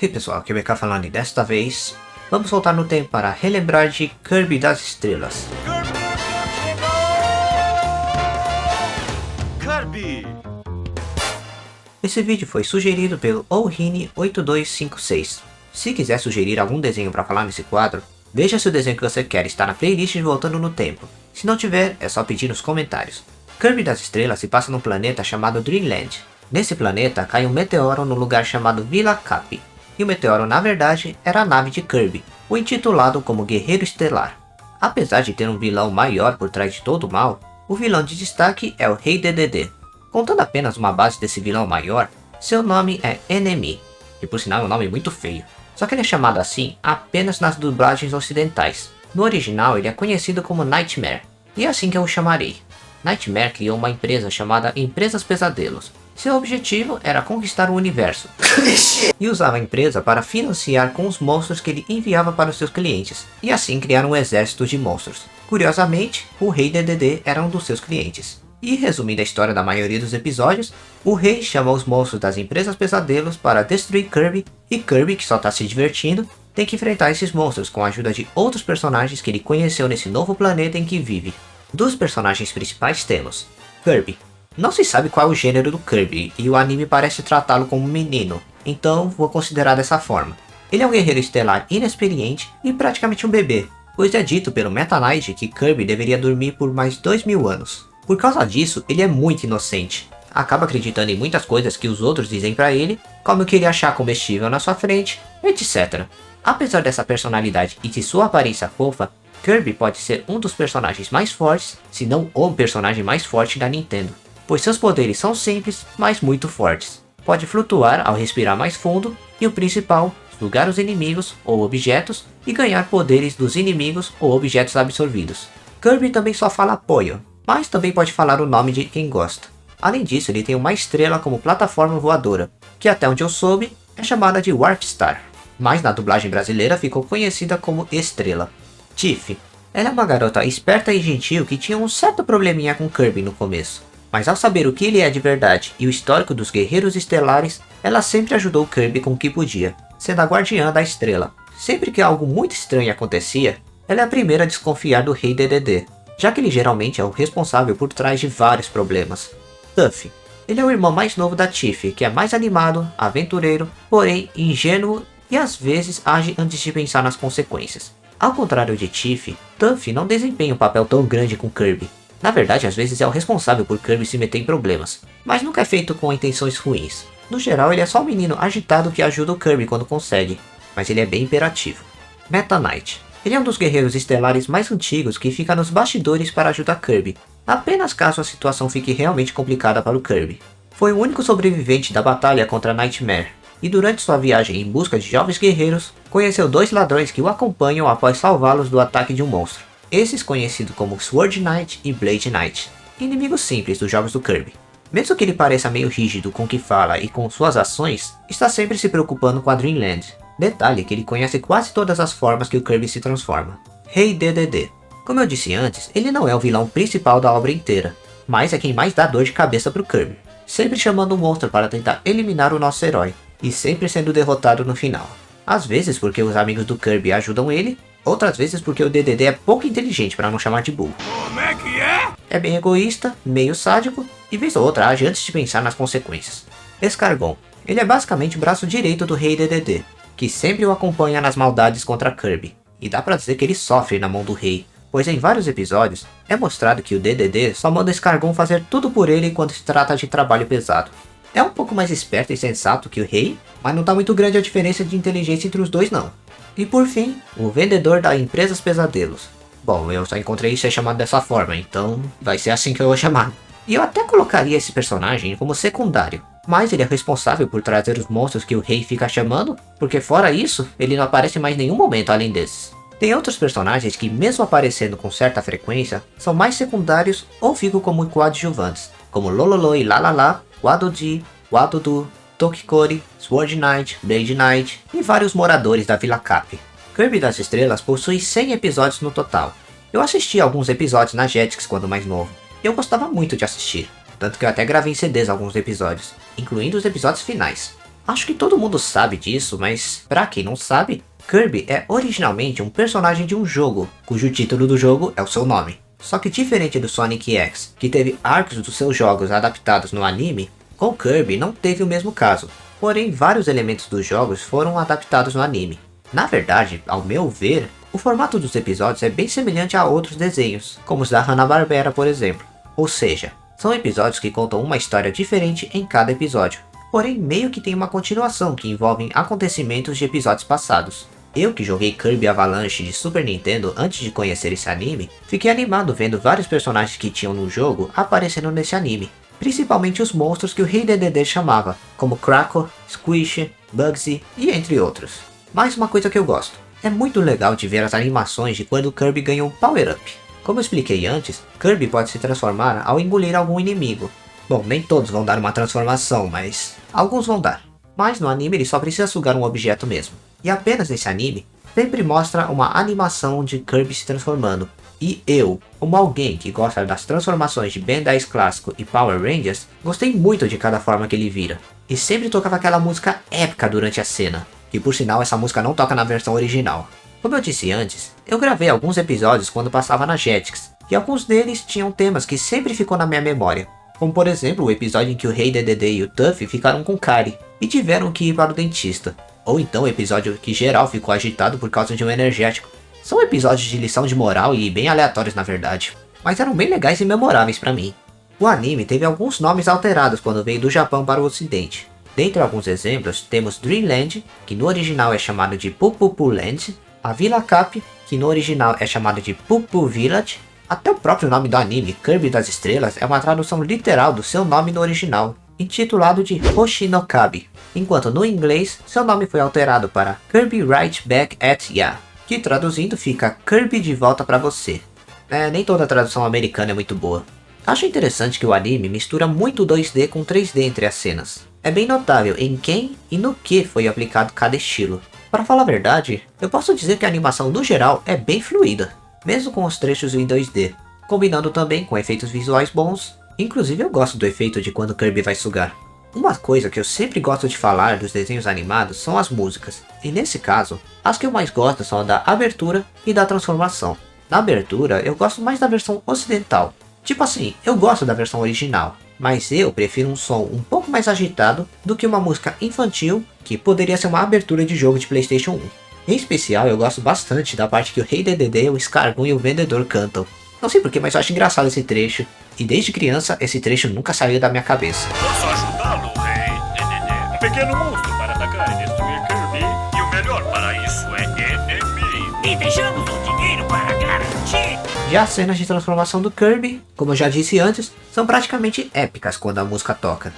E pessoal, aqui é o BK falando e desta vez vamos voltar no tempo para relembrar de Kirby das Estrelas. Kirby! Esse vídeo foi sugerido pelo Ohine8256. Se quiser sugerir algum desenho para falar nesse quadro, veja se o desenho que você quer está na playlist de Voltando no Tempo. Se não tiver, é só pedir nos comentários. Kirby das Estrelas se passa num planeta chamado Dreamland. Nesse planeta cai um meteoro no lugar chamado Vila Cap. E o meteoro na verdade era a nave de Kirby, o intitulado como Guerreiro Estelar. Apesar de ter um vilão maior por trás de todo o mal, o vilão de destaque é o Rei DDD. Contando apenas uma base desse vilão maior, seu nome é Enemy, que por sinal é um nome muito feio, só que ele é chamado assim apenas nas dublagens ocidentais. No original ele é conhecido como Nightmare, e é assim que eu o chamarei. Nightmare criou uma empresa chamada Empresas Pesadelos. Seu objetivo era conquistar o universo, e usava a empresa para financiar com os monstros que ele enviava para os seus clientes, e assim criar um exército de monstros. Curiosamente, o Rei DDD era um dos seus clientes. E resumindo a história da maioria dos episódios, o Rei chama os monstros das Empresas Pesadelos para destruir Kirby, e Kirby, que só está se divertindo, tem que enfrentar esses monstros com a ajuda de outros personagens que ele conheceu nesse novo planeta em que vive. Dos personagens principais temos Kirby. Não se sabe qual é o gênero do Kirby, e o anime parece tratá-lo como menino, então vou considerar dessa forma. Ele é um guerreiro estelar inexperiente e praticamente um bebê, pois é dito pelo Meta Knight que Kirby deveria dormir por mais 2000 anos. Por causa disso, ele é muito inocente. Acaba acreditando em muitas coisas que os outros dizem pra ele, como que ele achar comestível na sua frente, etc. Apesar dessa personalidade e de sua aparência fofa, Kirby pode ser um dos personagens mais fortes, se não o personagem mais forte da Nintendo, pois seus poderes são simples, mas muito fortes. Pode flutuar ao respirar mais fundo e o principal, sugar os inimigos ou objetos e ganhar poderes dos inimigos ou objetos absorvidos. Kirby também só fala apoio, mas também pode falar o nome de quem gosta. Além disso, ele tem uma estrela como plataforma voadora, que até onde eu soube é chamada de Warp Star, mas na dublagem brasileira ficou conhecida como Estrela. Tiff. Ela é uma garota esperta e gentil que tinha um certo probleminha com Kirby no começo, mas ao saber o que ele é de verdade e o histórico dos guerreiros estelares, ela sempre ajudou Kirby com o que podia, sendo a guardiã da estrela. Sempre que algo muito estranho acontecia, ela é a primeira a desconfiar do Rei DDD, já que ele geralmente é o responsável por trás de vários problemas. Tuff. Ele é o irmão mais novo da Tiff, que é mais animado, aventureiro, porém ingênuo e às vezes age antes de pensar nas consequências. Ao contrário de Tiff, Tuff não desempenha um papel tão grande com Kirby. Na verdade, às vezes é o responsável por Kirby se meter em problemas, mas nunca é feito com intenções ruins. No geral, ele é só um menino agitado que ajuda o Kirby quando consegue, mas ele é bem imperativo. Meta Knight. Ele é um dos guerreiros estelares mais antigos que fica nos bastidores para ajudar Kirby, apenas caso a situação fique realmente complicada para o Kirby. Foi o único sobrevivente da batalha contra Nightmare, e durante sua viagem em busca de jovens guerreiros, conheceu dois ladrões que o acompanham após salvá-los do ataque de um monstro. Esses conhecidos como Sword Knight e Blade Knight, inimigos simples dos jogos do Kirby. Mesmo que ele pareça meio rígido com o que fala e com suas ações, está sempre se preocupando com a Dreamland. Detalhe que ele conhece quase todas as formas que o Kirby se transforma. Rei DDD. Como eu disse antes, ele não é o vilão principal da obra inteira, mas é quem mais dá dor de cabeça pro Kirby, sempre chamando um monstro para tentar eliminar o nosso herói, e sempre sendo derrotado no final. Às vezes porque os amigos do Kirby ajudam ele, outras vezes porque o DDD é pouco inteligente para não chamar de burro. Como é que é? É bem egoísta, meio sádico, e vez ou outra age antes de pensar nas consequências. Escargon. Ele é basicamente o braço direito do Rei DDD, que sempre o acompanha nas maldades contra Kirby, e dá pra dizer que ele sofre na mão do rei, pois em vários episódios é mostrado que o DDD só manda Escargon fazer tudo por ele quando se trata de trabalho pesado. É um pouco mais esperto e sensato que o rei, mas não tá muito grande a diferença de inteligência entre os dois não. E por fim, o vendedor da Empresas Pesadelos. Bom, eu só encontrei ser chamado dessa forma, então vai ser assim que eu vou chamar. E eu até colocaria esse personagem como secundário, mas ele é responsável por trazer os monstros que o rei fica chamando, porque fora isso, ele não aparece em mais nenhum momento além desses. Tem outros personagens que, mesmo aparecendo com certa frequência, são mais secundários ou ficam como coadjuvantes, como Lololo e Lalala, Wadoji, Wadudu, Tokikori, Sword Knight, Blade Knight e vários moradores da Vila Cap. Kirby das Estrelas possui 100 episódios no total. Eu assisti alguns episódios na Jetix quando mais novo, e eu gostava muito de assistir, tanto que eu até gravei em CDs alguns episódios, incluindo os episódios finais. Acho que todo mundo sabe disso, mas pra quem não sabe, Kirby é originalmente um personagem de um jogo, cujo título do jogo é o seu nome. Só que diferente do Sonic X, que teve arcos dos seus jogos adaptados no anime, com Kirby não teve o mesmo caso, porém vários elementos dos jogos foram adaptados no anime. Na verdade, ao meu ver, o formato dos episódios é bem semelhante a outros desenhos, como os da Hanna-Barbera, por exemplo. Ou seja, são episódios que contam uma história diferente em cada episódio, porém meio que tem uma continuação que envolve acontecimentos de episódios passados. Eu que joguei Kirby Avalanche de Super Nintendo antes de conhecer esse anime, fiquei animado vendo vários personagens que tinham no jogo aparecendo nesse anime, principalmente os monstros que o Rei Dedede chamava, como Krako, Squish, Bugsy e entre outros. Mais uma coisa que eu gosto, é muito legal de ver as animações de quando Kirby ganha um Power Up. Como eu expliquei antes, Kirby pode se transformar ao engolir algum inimigo. Bom, nem todos vão dar uma transformação, mas alguns vão dar. Mas no anime ele só precisa sugar um objeto mesmo. E apenas nesse anime, sempre mostra uma animação de Kirby se transformando. E eu, como alguém que gosta das transformações de Ben 10 clássico e Power Rangers, gostei muito de cada forma que ele vira. E sempre tocava aquela música épica durante a cena. Que por sinal essa música não toca na versão original. Como eu disse antes, eu gravei alguns episódios quando passava na Jetix. E alguns deles tinham temas que sempre ficou na minha memória. Como por exemplo o episódio em que o Rei Dedede e o Tuffy ficaram com Kari e tiveram que ir para o dentista. Ou então o episódio que geral ficou agitado por causa de um energético. São episódios de lição de moral e bem aleatórios na verdade, mas eram bem legais e memoráveis pra mim. O anime teve alguns nomes alterados quando veio do Japão para o ocidente. Dentre alguns exemplos, temos Dreamland, que no original é chamado de Pupupu Land, a Villa Cap, que no original é chamado de Pupu Village, até o próprio nome do anime, Kirby das Estrelas, é uma tradução literal do seu nome no original, intitulado de Hoshinokabi, enquanto no inglês seu nome foi alterado para Kirby Right Back at Ya, que traduzindo fica Kirby de volta pra você. Nem toda a tradução americana é muito boa. Acho interessante que o anime mistura muito 2D com 3D entre as cenas. É bem notável em quem e no que foi aplicado cada estilo. Para falar a verdade, eu posso dizer que a animação no geral é bem fluida, mesmo com os trechos em 2D, combinando também com efeitos visuais bons. Inclusive eu gosto do efeito de quando Kirby vai sugar. Uma coisa que eu sempre gosto de falar dos desenhos animados são as músicas, e nesse caso, as que eu mais gosto são a da abertura e da transformação. Na abertura, eu gosto mais da versão ocidental. Tipo assim, eu gosto da versão original, mas eu prefiro um som um pouco mais agitado do que uma música infantil que poderia ser uma abertura de jogo de PlayStation 1. Em especial, eu gosto bastante da parte que o Rei Dedede, o Scargun e o Vendedor cantam. Não sei porquê, mas eu acho engraçado esse trecho, e desde criança esse trecho nunca saiu da minha cabeça. Posso ajudá-lo, Rei Dedede? Um pequeno monstro para atacar e destruir Kirby, e o melhor para isso é inimigo. E deixamos um dinheiro para garantir. Já as cenas de transformação do Kirby, como eu já disse antes, são praticamente épicas quando a música toca.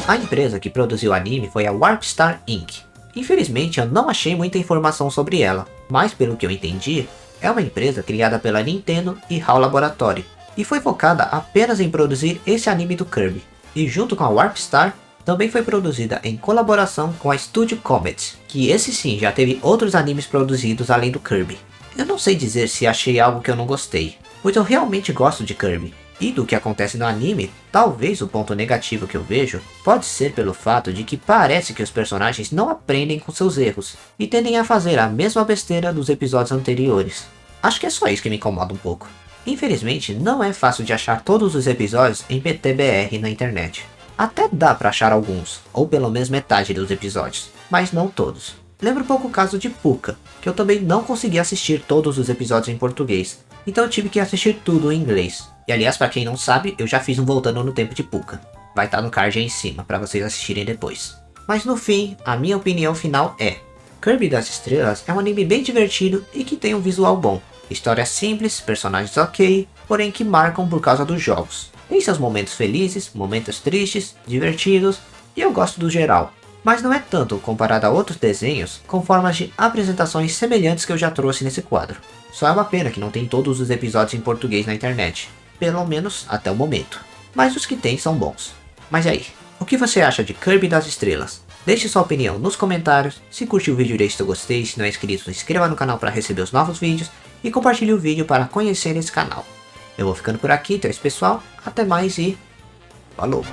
A empresa que produziu o anime foi a Warp Star Inc. Infelizmente eu não achei muita informação sobre ela, mas pelo que eu entendi, é uma empresa criada pela Nintendo e HAL Laboratory, e foi focada apenas em produzir esse anime do Kirby. E junto com a Warp Star, também foi produzida em colaboração com a Studio Comet, que esse sim já teve outros animes produzidos além do Kirby. Eu não sei dizer se achei algo que eu não gostei, pois eu realmente gosto de Kirby. E do que acontece no anime, talvez o ponto negativo que eu vejo pode ser pelo fato de que parece que os personagens não aprendem com seus erros e tendem a fazer a mesma besteira dos episódios anteriores. Acho que é só isso que me incomoda um pouco. Infelizmente, não é fácil de achar todos os episódios em PTBR na internet. Até dá pra achar alguns, ou pelo menos metade dos episódios, mas não todos. Lembra um pouco o caso de Pucca, que eu também não consegui assistir todos os episódios em português, então eu tive que assistir tudo em inglês. E aliás, pra quem não sabe, eu já fiz um Voltando no Tempo de Pucca. Vai estar no card aí em cima, pra vocês assistirem depois. Mas no fim, a minha opinião final é: Kirby das Estrelas é um anime bem divertido e que tem um visual bom. História simples, personagens ok, porém que marcam por causa dos jogos. Tem seus momentos felizes, momentos tristes, divertidos, e eu gosto do geral. Mas não é tanto comparado a outros desenhos com formas de apresentações semelhantes que eu já trouxe nesse quadro. Só é uma pena que não tem todos os episódios em português na internet. Pelo menos até o momento. Mas os que tem são bons. Mas aí, o que você acha de Kirby das Estrelas? Deixe sua opinião nos comentários. Se curtiu o vídeo, deixe seu gostei. Se não é inscrito, se inscreva no canal para receber os novos vídeos. e compartilhe o vídeo para conhecer esse canal. Eu vou ficando por aqui, então é isso pessoal, até mais e falou!